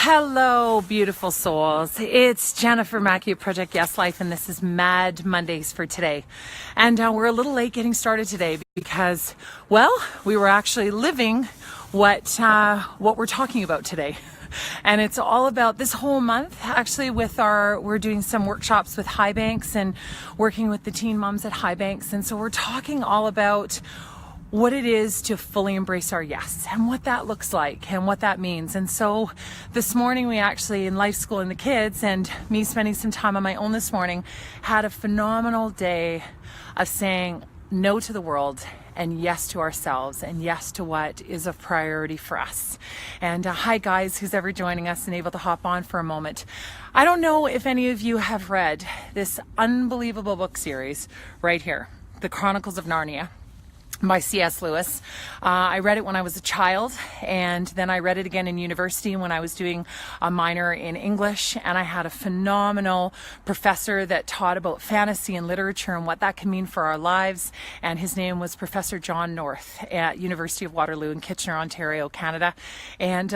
Hello, beautiful souls. It's Jennifer Mackey at Project Yes Life, and this is Mad Mondays for today. And we're a little late getting started today because, well, we were actually living what we're talking about today. And it's all about this whole month, actually, we're doing some workshops with High Banks and working with the teen moms at High Banks. And so we're talking all about what it is to fully embrace our yes and what that looks like and what that means. And so this morning we actually, in life school and the kids and me spending some time on my own this morning, had a phenomenal day of saying no to the world and yes to ourselves and yes to what is a priority for us. And hi guys, who's ever joining us and able to hop on for a moment. I don't know if any of you have read this unbelievable book series right here, The Chronicles of Narnia, by C.S. Lewis. I read it when I was a child, and then I read it again in university when I was doing a minor in English, and I had a phenomenal professor that taught about fantasy and literature and what that can mean for our lives, and his name was Professor John North at University of Waterloo in Kitchener, Ontario, Canada. And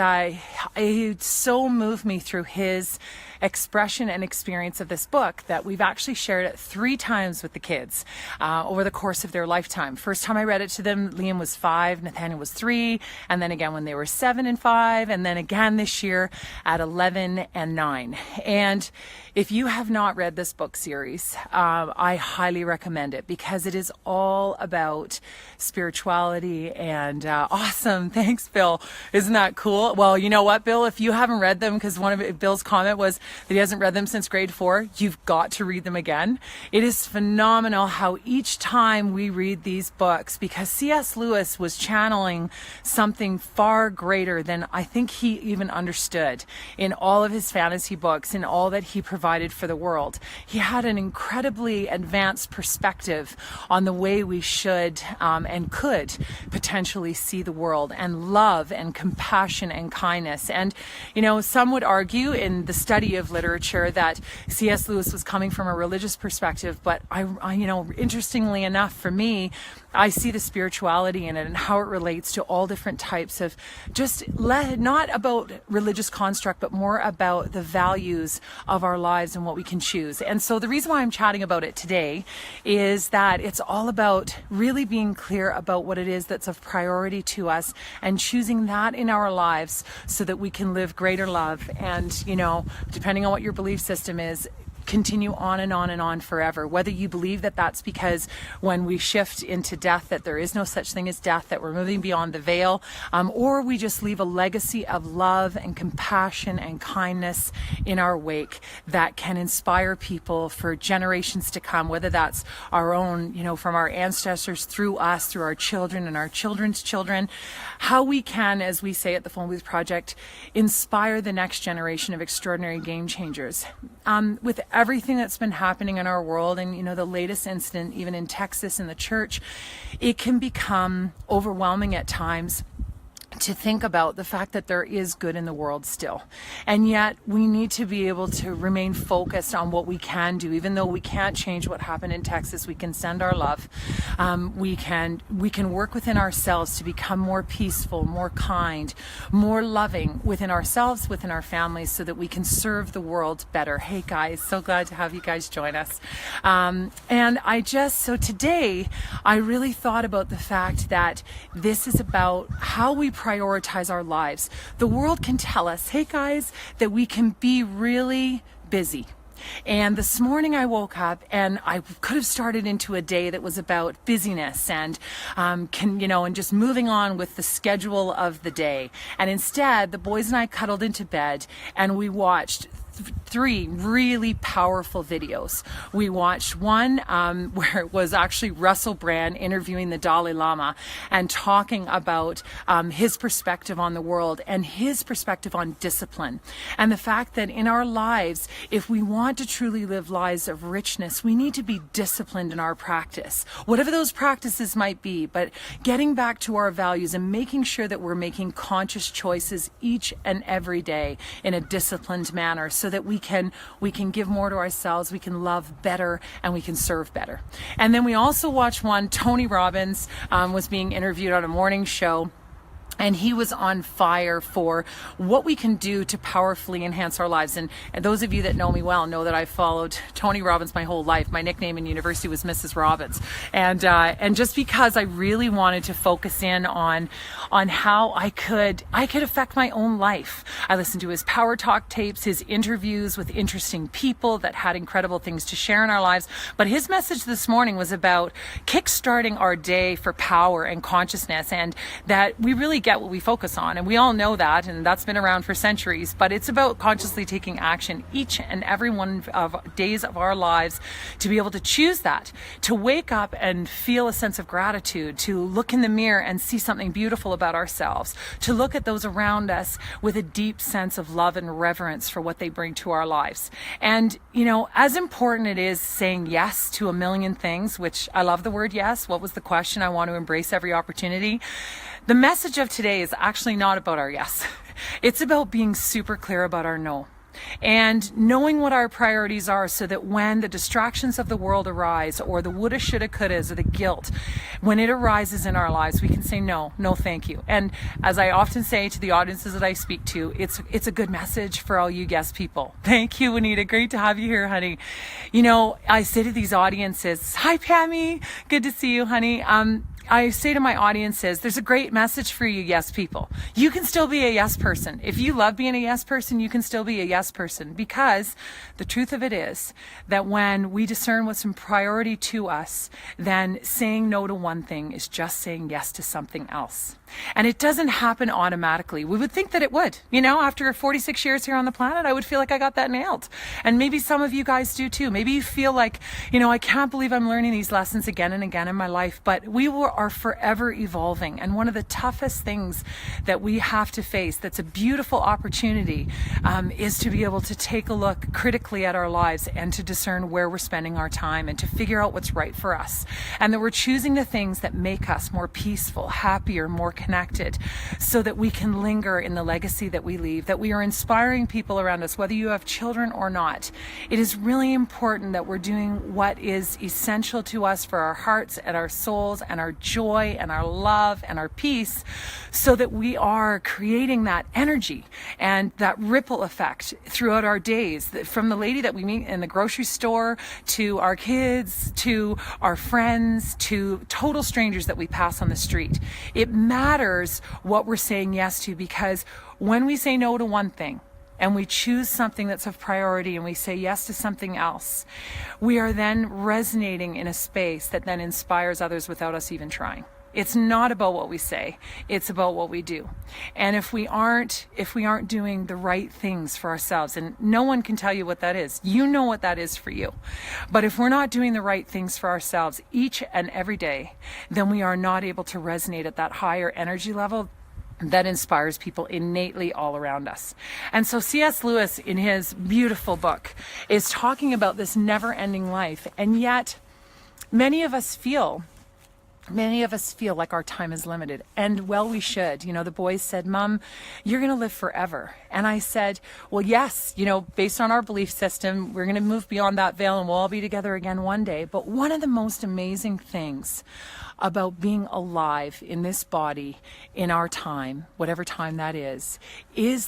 it so moved me through his expression and experience of this book that we've actually shared it 3 times with the kids over the course of their lifetime. First time I read it to them, Liam was 5, Nathaniel was 3, and then again when they were 7 and 5, and then again this year at 11 and 9. And if you have not read this book series, I highly recommend it because it is all about spirituality and awesome. Thanks, Bill. Isn't that cool? Well, you know what, Bill? If you haven't read them, because one of Bill's comment was that he hasn't read them since grade 4, you've got to read them again. It is phenomenal how each time we read these books, because C.S. Lewis was channeling something far greater than I think he even understood in all of his fantasy books and all that he provided for the world. He had an incredibly advanced perspective on the way we should and could potentially see the world, and love and compassion and kindness. And, you know, some would argue in the study of literature that C.S. Lewis was coming from a religious perspective, but I you know, interestingly enough for me, I see the spirituality in it and how it relates to all different types of not about religious construct, but more about the values of our lives and what we can choose. And so the reason why I'm chatting about it today is that it's all about really being clear about what it is that's of priority to us and choosing that in our lives so that we can live greater love and, you know, depending on what your belief system is, continue on and on and on forever. Whether you believe that that's because when we shift into death that there is no such thing as death, that we're moving beyond the veil, or we just leave a legacy of love and compassion and kindness in our wake that can inspire people for generations to come, whether that's our own, you know, from our ancestors through us, through our children and our children's children, how we can, as we say at the Phone Booth Project, inspire the next generation of extraordinary game changers. With everything that's been happening in our world and, you know, the latest incident, even in Texas in the church, it can become overwhelming at times to think about the fact that there is good in the world still. And yet we need to be able to remain focused on what we can do. Even though we can't change what happened in Texas, we can send our love. We can work within ourselves to become more peaceful, more kind, more loving within ourselves, within our families, so that we can serve the world better. Hey guys, so glad to have you guys join us. So today I really thought about the fact that this is about how we prioritize our lives. The world can tell us, hey guys, that we can be really busy. And this morning I woke up and I could have started into a day that was about busyness and and just moving on with the schedule of the day. And instead, the boys and I cuddled into bed and we watched 3 really powerful videos. We watched one where it was actually Russell Brand interviewing the Dalai Lama and talking about his perspective on the world and his perspective on discipline, and the fact that in our lives, if we want to truly live lives of richness, we need to be disciplined in our practice, whatever those practices might be, but getting back to our values and making sure that we're making conscious choices each and every day in a disciplined manner, so that we can give more to ourselves, we can love better, and we can serve better. And then we also watched one, Tony Robbins was being interviewed on a morning show, And he was on fire for what we can do to powerfully enhance our lives. And those of you that know me well know that I've followed Tony Robbins my whole life. My nickname in university was Mrs. Robbins. And just because I really wanted to focus in on how I could affect my own life. I listened to his Power Talk tapes, his interviews with interesting people that had incredible things to share in our lives. But his message this morning was about kickstarting our day for power and consciousness, and that we really get what we focus on. And we all know that, and that's been around for centuries, but it's about consciously taking action each and every one of days of our lives to be able to choose that, to wake up and feel a sense of gratitude, to look in the mirror and see something beautiful about ourselves, to look at those around us with a deep sense of love and reverence for what they bring to our lives. And, you know, as important it is saying yes to a million things, which I love the word yes. What was the question? I want to embrace every opportunity. The message of today is actually not about our yes. It's about being super clear about our no. And knowing what our priorities are so that when the distractions of the world arise, or the woulda, shoulda, couldas, or the guilt, when it arises in our lives, we can say no, no thank you. And as I often say to the audiences that I speak to, it's a good message for all you guest people. Thank you, Anita. Great to have you here, honey. You know, I say to these audiences, hi, Pammy. Good to see you, honey. I say to my audiences, there's a great message for you, yes people. You can still be a yes person. If you love being a yes person, you can still be a yes person, because the truth of it is that when we discern what's in priority to us, then saying no to one thing is just saying yes to something else. And it doesn't happen automatically. We would think that it would. You know, after 46 years here on the planet, I would feel like I got that nailed. And maybe some of you guys do too. Maybe you feel like, you know, I can't believe I'm learning these lessons again and again in my life. But we are forever evolving. And one of the toughest things that we have to face, that's a beautiful opportunity, is to be able to take a look critically at our lives and to discern where we're spending our time and to figure out what's right for us. And that we're choosing the things that make us more peaceful, happier, more connected, so that we can linger in the legacy that we leave, that we are inspiring people around us, whether you have children or not. It is really important that we're doing what is essential to us for our hearts and our souls and our joy and our love and our peace, so that we are creating that energy and that ripple effect throughout our days, from the lady that we meet in the grocery store, to our kids, to our friends, to total strangers that we pass on the street. It matters what we're saying yes to, because when we say no to one thing and we choose something that's of priority and we say yes to something else, we are then resonating in a space that then inspires others without us even trying. It's not about what we say, it's about what we do. And if we aren't doing the right things for ourselves, and no one can tell you what that is, you know what that is for you. But if we're not doing the right things for ourselves each and every day, then we are not able to resonate at that higher energy level that inspires people innately all around us. And so C.S. Lewis, in his beautiful book, is talking about this never-ending life. And yet, many of us feel like our time is limited. And well, we should. You know, the boys said, Mom, you're going to live forever. And I said, well, yes, you know, based on our belief system, we're going to move beyond that veil and we'll all be together again one day. But one of the most amazing things about being alive in this body, in our time, whatever time that is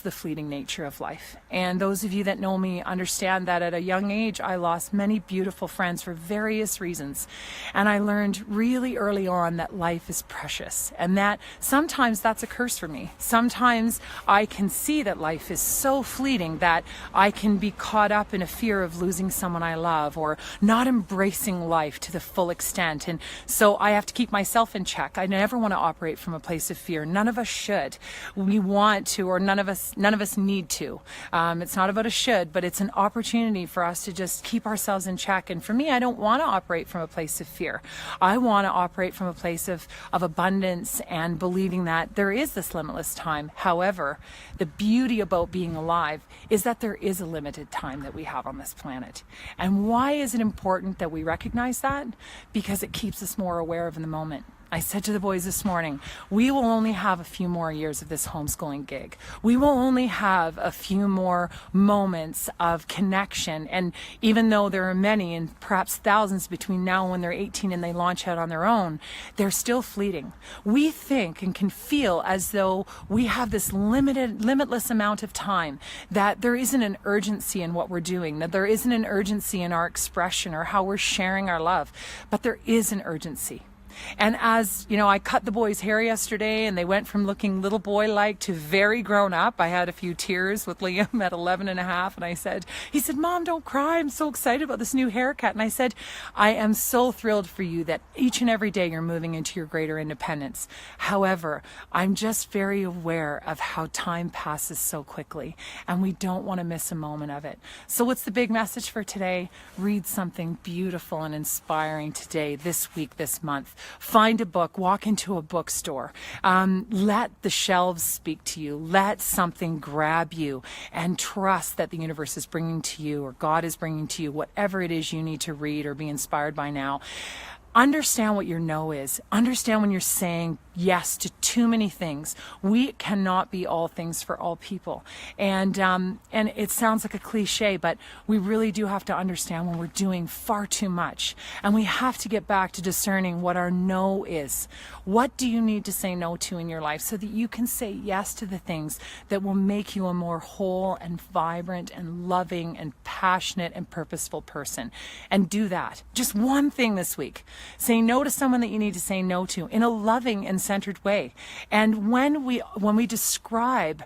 the fleeting nature of life. And those of you that know me understand that at a young age, I lost many beautiful friends for various reasons. And I learned really early on that life is precious, and that sometimes that's a curse for me. Sometimes I can see that life is so fleeting that I can be caught up in a fear of losing someone I love or not embracing life to the full extent. And so I have to keep myself in check. I never want to operate from a place of fear. None of us should. We want to, or none of us need to. It's not about a should, but it's an opportunity for us to just keep ourselves in check. And for me, I don't want to operate from a place of fear. I want to operate from a place of abundance and believing that there is this limitless time. However, the beauty about being alive is that there is a limited time that we have on this planet. And why is it important that we recognize that? Because it keeps us more aware of in the moment. I said to the boys this morning, we will only have a few more years of this homeschooling gig. We will only have a few more moments of connection. And even though there are many and perhaps thousands between now and when they're 18 and they launch out on their own, they're still fleeting. We think and can feel as though we have this limitless amount of time, that there isn't an urgency in what we're doing, that there isn't an urgency in our expression or how we're sharing our love, but there is an urgency. And as you know, I cut the boys' hair yesterday and they went from looking little boy-like to very grown up. I had a few tears with Liam at 11 and a half, and he said, Mom, don't cry. I'm so excited about this new haircut. And I said, I am so thrilled for you that each and every day you're moving into your greater independence. However, I'm just very aware of how time passes so quickly, and we don't want to miss a moment of it. So what's the big message for today? Read something beautiful and inspiring today, this week, this month. Find a book, walk into a bookstore, let the shelves speak to you, let something grab you, and trust that the universe is bringing to you, or God is bringing to you, whatever it is you need to read or be inspired by now. Understand what your no is. Understand when you're saying yes to too many things. We cannot be all things for all people. And it sounds like a cliche, but we really do have to understand when we're doing far too much. And we have to get back to discerning what our no is. What do you need to say no to in your life so that you can say yes to the things that will make you a more whole and vibrant and loving and passionate and purposeful person? And do that. Just one thing this week. Say no to someone that you need to say no to in a loving and centered way. And when we describe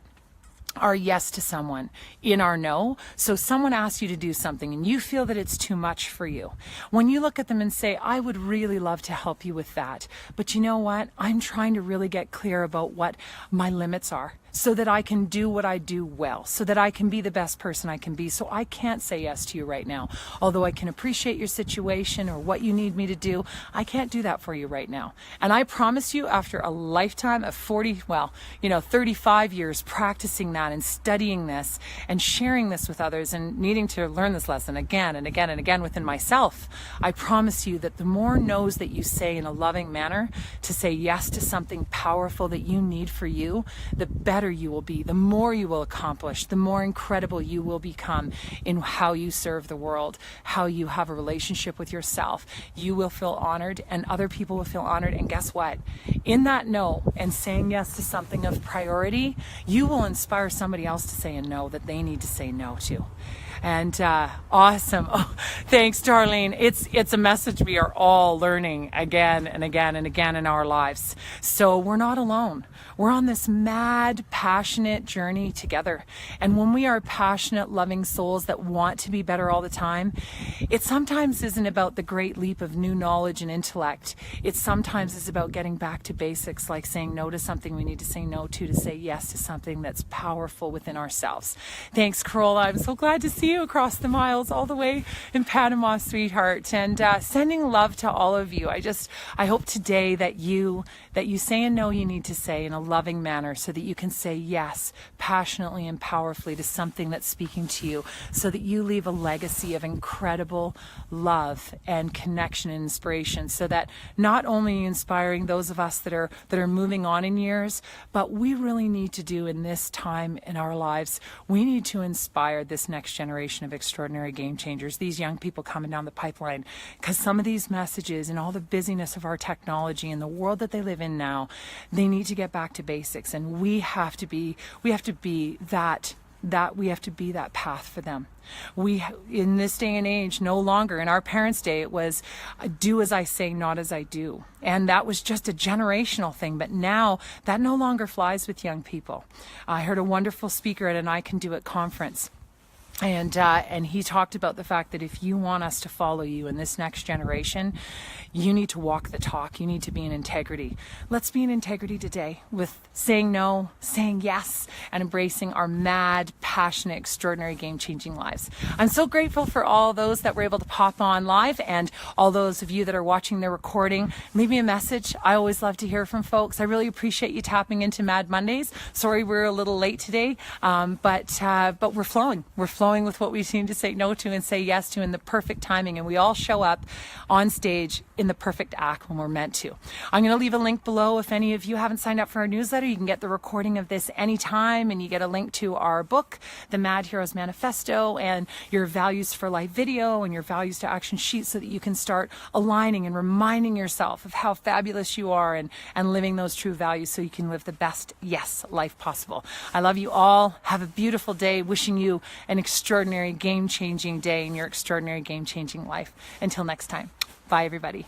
our yes to someone in our no, so someone asks you to do something and you feel that it's too much for you, when you look at them and say, I would really love to help you with that, but you know what, I'm trying to really get clear about what my limits are, so that I can do what I do well, so that I can be the best person I can be. So I can't say yes to you right now. Although I can appreciate your situation or what you need me to do, I can't do that for you right now. And I promise you, after a lifetime of 35 years practicing that and studying this and sharing this with others and needing to learn this lesson again and again and again within myself, I promise you that the more no's that you say in a loving manner to say yes to something powerful that you need for you, the better you will be, the more you will accomplish, the more incredible you will become in how you serve the world, how you have a relationship with yourself. You will feel honored and other people will feel honored. And guess what? In that no and saying yes to something of priority, you will inspire somebody else to say a no that they need to say no to. And awesome. Oh, thanks, Darlene. It's a message we are all learning again and again and again in our lives. So we're not alone. We're on this mad, passionate journey together. And when we are passionate, loving souls that want to be better all the time, it sometimes isn't about the great leap of new knowledge and intellect. It sometimes is about getting back to basics, like saying no to something we need to say no to say yes to something that's powerful within ourselves. Thanks, Corolla. I'm so glad to see you across the miles all the way in Panama, sweetheart. And sending love to all of you. I hope today that you say a no you need to say in a loving manner so that you can say yes passionately and powerfully to something that's speaking to you, so that you leave a legacy of incredible love and connection and inspiration, so that not only inspiring those of us that are moving on in years, but we really need to do in this time in our lives, we need to inspire this next generation of extraordinary game changers, these young people coming down the pipeline, because some of these messages and all the busyness of our technology and the world that they live in now, they need to get back to basics, and we have to be that path for them. We, in this day and age, no longer, in our parents' day, it was do as I say, not as I do. And that was just a generational thing. But now that no longer flies with young people. I heard a wonderful speaker at an I Can Do It conference. And he talked about the fact that if you want us to follow you in this next generation, you need to walk the talk. You need to be in integrity. Let's be in integrity today with saying no, saying yes, and embracing our mad, passionate, extraordinary, game-changing lives. I'm so grateful for all those that were able to pop on live, and all those of you that are watching the recording. Leave me a message. I always love to hear from folks. I really appreciate you tapping into Mad Mondays. Sorry we're a little late today, but we're flowing. We're flowing flowing with what we seem to say no to and say yes to in the perfect timing. And we all show up on stage in the perfect act when we're meant to. I'm going to leave a link below. If any of you haven't signed up for our newsletter, you can get the recording of this anytime, and you get a link to our book, The Mad Heroes Manifesto, and your Values for Life video and your Values to Action sheet, so that you can start aligning and reminding yourself of how fabulous you are, and living those true values so you can live the best yes life possible. I love you all. Have a beautiful day. Wishing you an extraordinary, game-changing day in your extraordinary, game-changing life. Until next time. Bye, everybody.